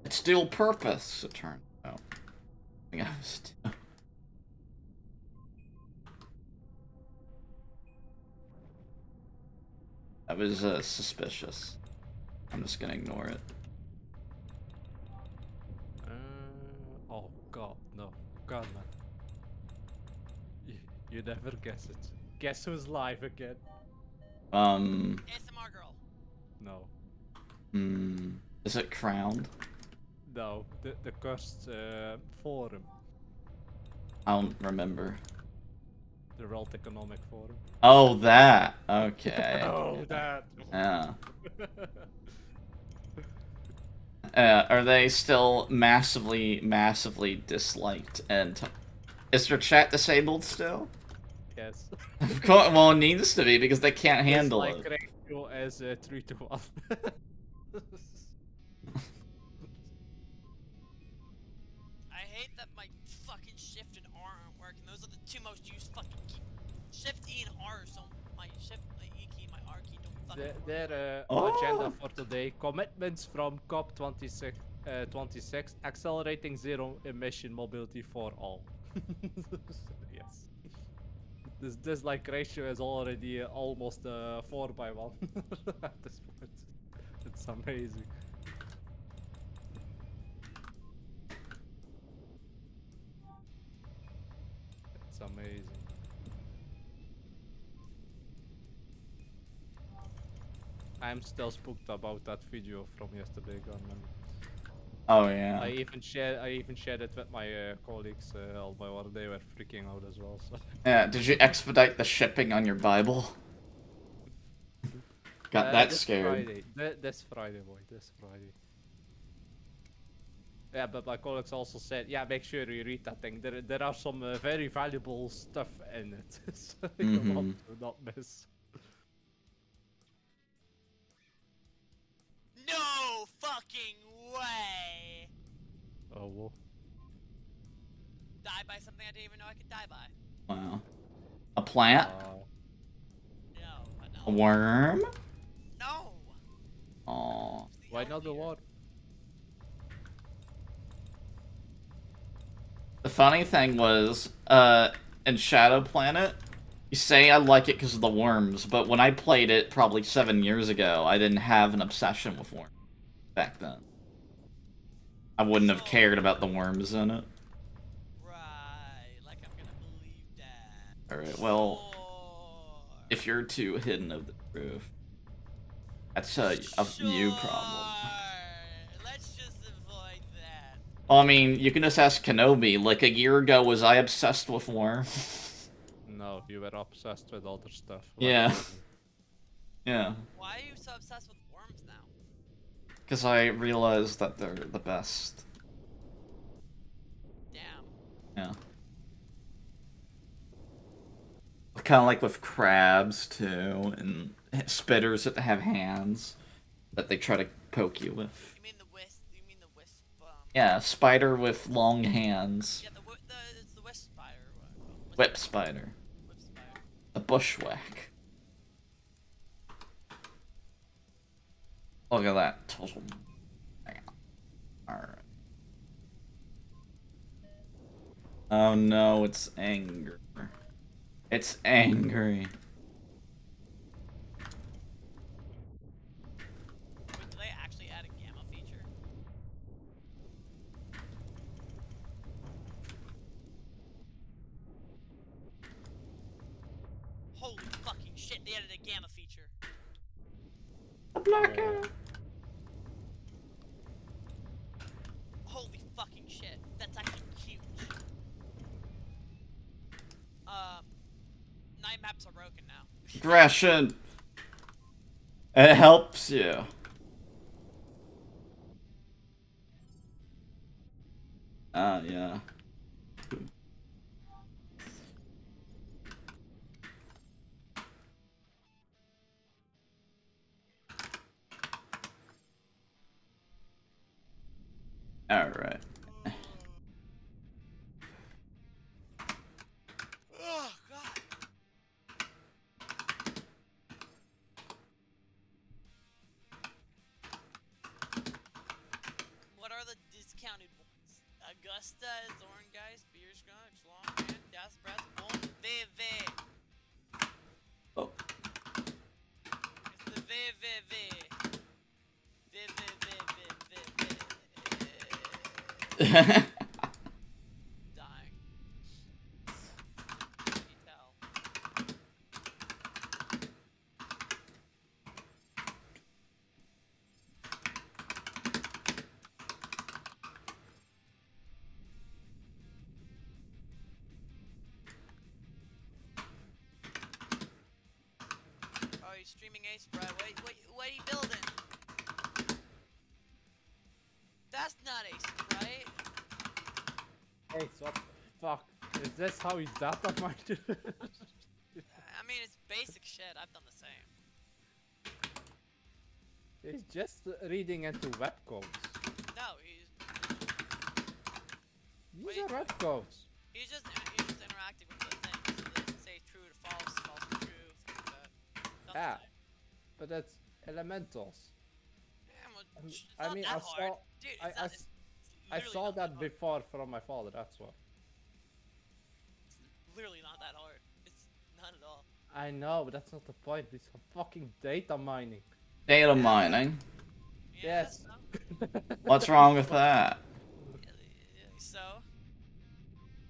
It's dual purpose, it turns out. I think I was That was suspicious. I'm just gonna ignore it. Oh god, no, god man. You never guess it. Guess who's live again? ASMR girl. No, Is it crowned? no, the cursed forum, I don't remember. the World Economic Forum. Oh, that. Okay. Oh, that. Yeah. Are they still massively disliked? And is their chat disabled still? Yes. Of course, well, it needs to be because they can't handle Dislike it. ratio as 3 to 1. I hate that my fucking shift and R aren't working. Those are the two most used fucking key. Shift E and R, so my shift, my E key, my R key don't fucking work. Their Oh. agenda for today: commitments from COP 26, 26, accelerating zero emission mobility for all. Yes. This like ratio is already almost 4:1 at this point. It's amazing. It's amazing. I'm still spooked about that video from yesterday, Gunman. Oh yeah. I even shared it with my colleagues on my work. They were freaking out as well. So. Yeah. Did you expedite the shipping on your Bible? Got that this scared. Friday. This Friday, boy. This Friday. Yeah, but my colleagues also said, yeah, make sure you read that thing. There are some very valuable stuff in it, so you want to not miss. No fucking way! Oh, well. Die by something I didn't even know I could die by. Wow. A plant? No, but no. A worm? No! Aww. Why not the water? The funny thing was, in Shadow Planet, you say I like it because of the worms, but when I played it probably 7 years ago, I didn't have an obsession with worms back then. I wouldn't have cared about the worms in it. Right, like I'm gonna believe that. Alright, well, Sure. if you're too hidden of the truth, that's a you problem. Let's just avoid that. Well, I mean, you can just ask Kenobi. Like, a year ago, was I obsessed with worms? No, you were obsessed with other stuff. Yeah. Yeah. Why are you so obsessed with worms now? Because I realized that they're the best. Damn. Yeah. Kind of like with crabs, too, and spitters that have hands that they try to poke you with. You mean the wisp? You mean the wisp? Yeah, spider with long hands. Yeah, it's the wisp spider. Whip spider. Whip spider. A bushwhack. Look at that total. Alright. Oh no, it's anger. It's angry. Wait, do they actually add a gamma feature? Holy fucking shit, they added a gamma feature. A blackout. Holy fucking shit, that's actually huge. Night maps are broken now. Aggression. It helps you. Yeah. Alright. Oh god. What are the discounted ones? Augusta, Zorngeist, Bierschutz, Longhand, Das Breath, Boom, VV. Oh. It's the VVV. Yeah. Dying. Detail. Oh, he's streaming Ace, bro. What are you building? That's not Ace, right? Hey, so what the fuck? Is this how you data mine? I mean, it's basic shit. I've done the same. He's just reading into web codes. No, he's These are web codes. he's just interacting with the things. So they say true to false, false to true, things like that. Done the Yeah. same. But that's elementals. Yeah, well, it's I not mean, that I hard. saw- Dude, I- it's I not, s- it's I literally saw not that hard. before from my father, that's why. It's literally not that hard. It's not at all. I know, but that's not the point. It's fucking data mining. Data mining. Yeah, Yes. So, What's wrong with that? so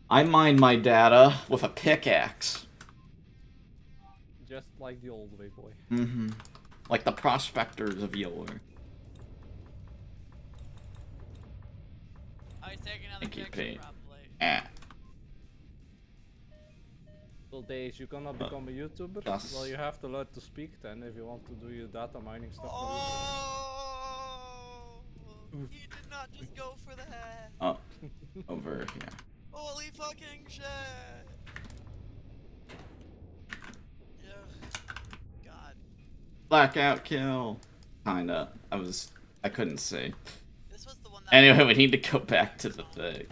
I mine my data with a pickaxe. Just like the old way, boy. Mm-hmm. Like the prospectors of yore. I take another Thank you, picture Pete. probably. Eh. Well, Days, you gonna become a YouTuber? That's- Well, you have to learn to speak then if you want to do your data mining stuff. for Oh, he did not just go for that. Oh. Over here. Holy fucking shit. Ugh. God. Blackout kill. Kinda. I couldn't see. This was the one that Anyway, we need to go back to the thing.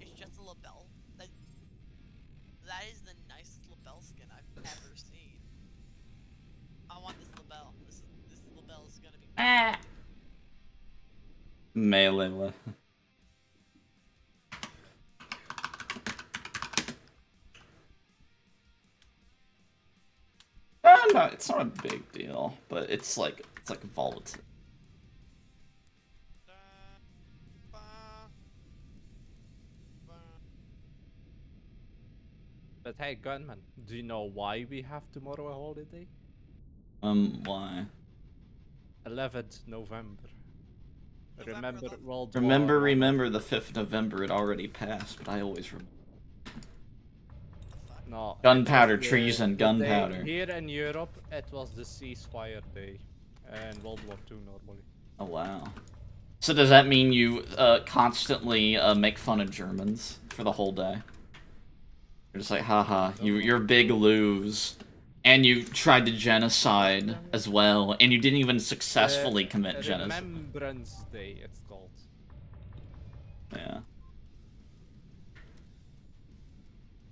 It's just a lapel. That is the nicest lapel skin I've ever seen. I want this lapel. This lapel is gonna be Melee. No, it's not a big deal, but it's like volatile. But hey, Gunman, do you know why we have tomorrow a holiday? Why? 11th November. November Remember 11th. World War Remember the 5th of November had already passed, but I always remember. No. it Gunpowder, was the- treason, the day- gunpowder. Here in Europe, it was the ceasefire day. And World War II normally. Oh wow. So does that mean you constantly make fun of Germans for the whole day? You're just like, haha, you're big lose. And you tried to genocide as well, and you didn't even successfully commit genocide. Remembrance Day, it's called. Yeah.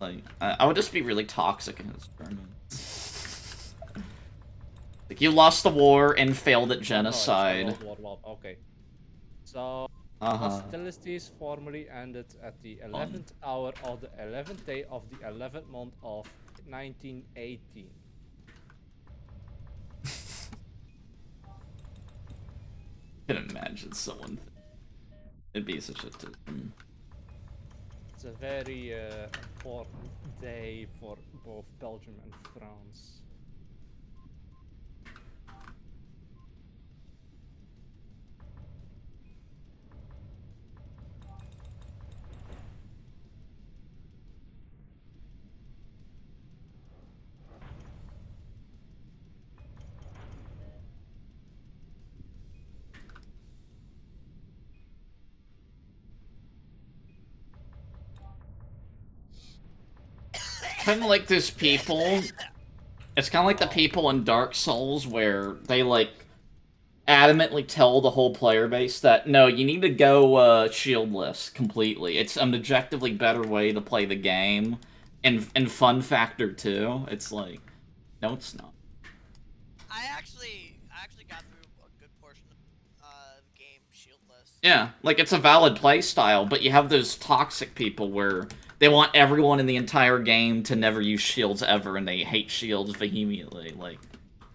Like, I would just be really toxic against Germans. Like, you lost the war and failed at Oh, no, it's genocide. World War I. Okay. So, Uh-huh. hostilities formally ended at the 11th hour of the 11th day of the 11th month of 1918. I can imagine someone. It'd be such a. It's a very important day for both Belgium and France. Kind of like those people. It's kind of like the people in Dark Souls where they, like, adamantly tell the whole player base that, no, you need to go shieldless completely. It's an objectively better way to play the game. And fun factor, too. It's like, no, it's not. I actually got through a good portion of the game shieldless. Yeah, like, it's a valid play style, but you have those toxic people where they want everyone in the entire game to never use shields ever, and they hate shields vehemently. Like,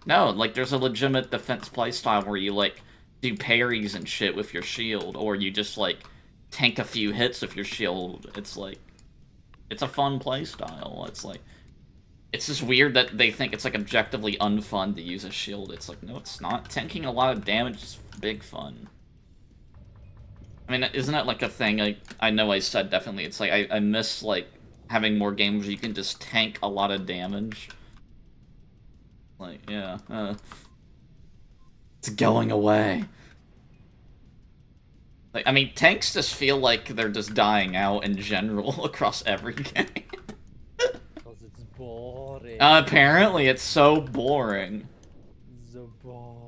no, like, there's a legitimate defense playstyle where you, like, do parries and shit with your shield, or you just, like, tank a few hits with your shield. It's, like, it's a fun playstyle. It's, like, it's just weird that they think it's, like, objectively unfun to use a shield. It's like, no, it's not. Tanking a lot of damage is big fun. I mean, isn't that, like, a thing? I know I said definitely. It's like, I miss, like, having more games where you can just tank a lot of damage. Like, yeah, it's going away. Like, I mean, tanks just feel like they're just dying out in general across every game. Because it's boring. Apparently, it's so boring. So boring.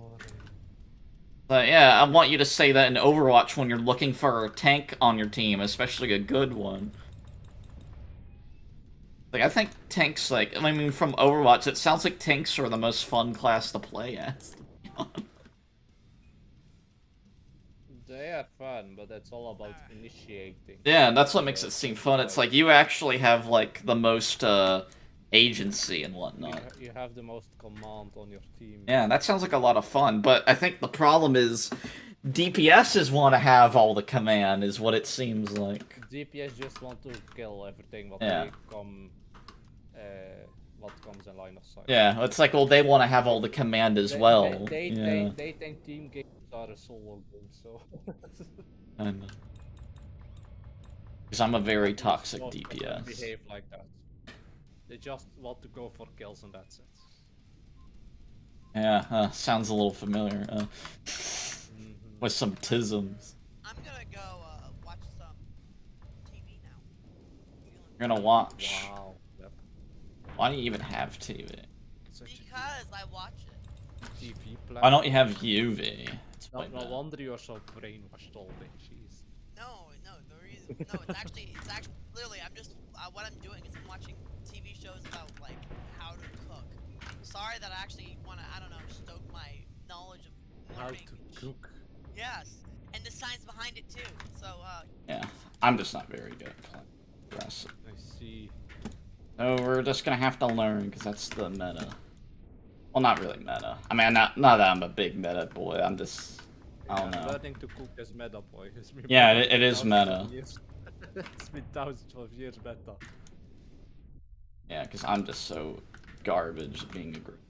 But yeah, I want you to say that in Overwatch when you're looking for a tank on your team, especially a good one. Like, I think tanks, like, I mean, from Overwatch, it sounds like tanks are the most fun class to play as. They are fun, but it's all about initiating. Yeah, that's what makes it seem fun. It's like you actually have, like, the most agency and whatnot. You have the most command on your team. Yeah, that sounds like a lot of fun, but I think the problem is DPSs want to have all the command, is what it seems like. DPS just want to kill everything what what comes in line of sight. Yeah, it's like, well, they want to have all the command as well. They think team games are a solo game, so. I know. Because I'm a very toxic Most of them DPS. behave like that. They just want to go for kills and that's it. Yeah, sounds a little familiar. With some tisms. I'm gonna go watch some TV now. You're gonna watch. Wow. Yep. Why do you even have TV? Because I watch it. TV plan. Why don't you have UV? No wonder you're so brainwashed all day. Jeez. No, the reason, no, it's actually, literally, I'm just, what I'm doing is I'm watching TV shows about, like, how to cook. Sorry that I actually want to, I don't know, stoke my knowledge of How learning. to cook. Yes, and the science behind it, too. So, Yeah, I'm just not very good at playing aggressive. I see. So we're just gonna have to learn, because that's the meta. Well, not really meta. I mean, not that I'm a big meta boy, I'm just... I don't know. Learning to cook is meta, boy. Yeah, it is meta. It's been thousands of years meta. Yeah, because I'm just so garbage at being aggressive.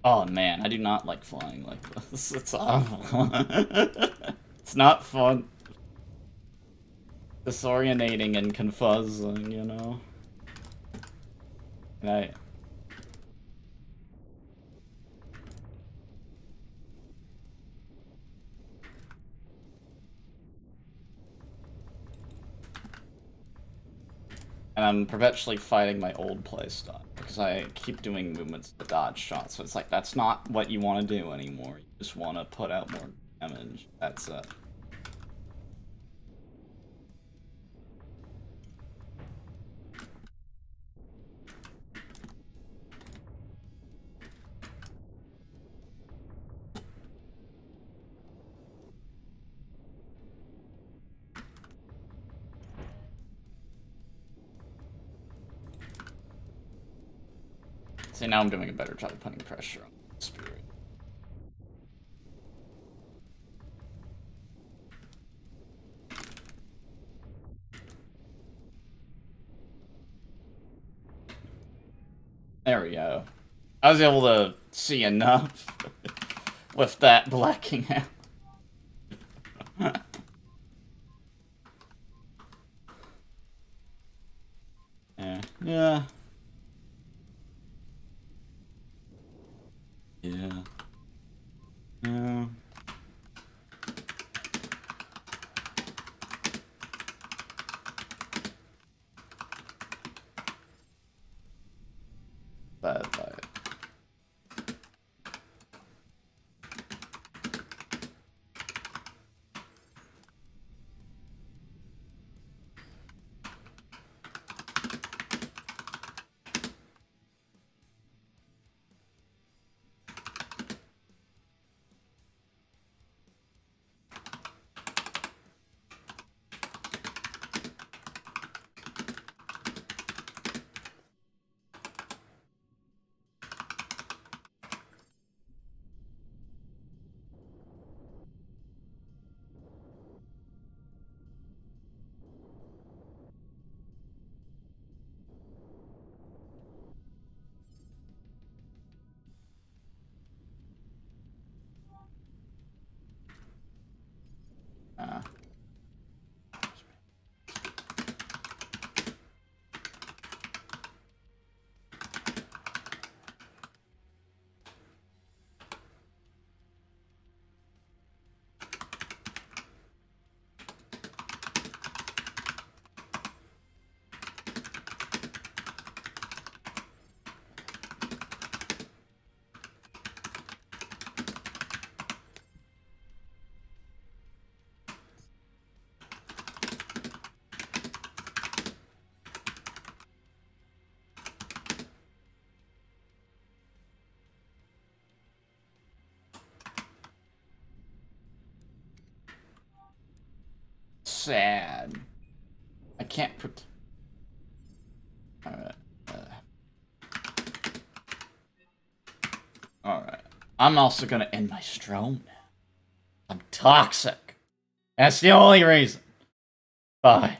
Oh man, I do not like flying like this. It's awful. It's not fun. Disorientating and confusing, you know? And And I'm perpetually fighting my old playstyle, because I keep doing movements to dodge shots, so it's like, that's not what you want to do anymore. You just want to put out more damage. That's it. See, now I'm doing a better job of putting pressure on the spirit. There we go. I was able to see enough with that blacking out. Yeah. Yeah. Yeah. Yeah. Bye. Sad. I can't put. Alright. Alright. I'm also gonna end my stream now. I'm toxic. That's the only reason. Bye.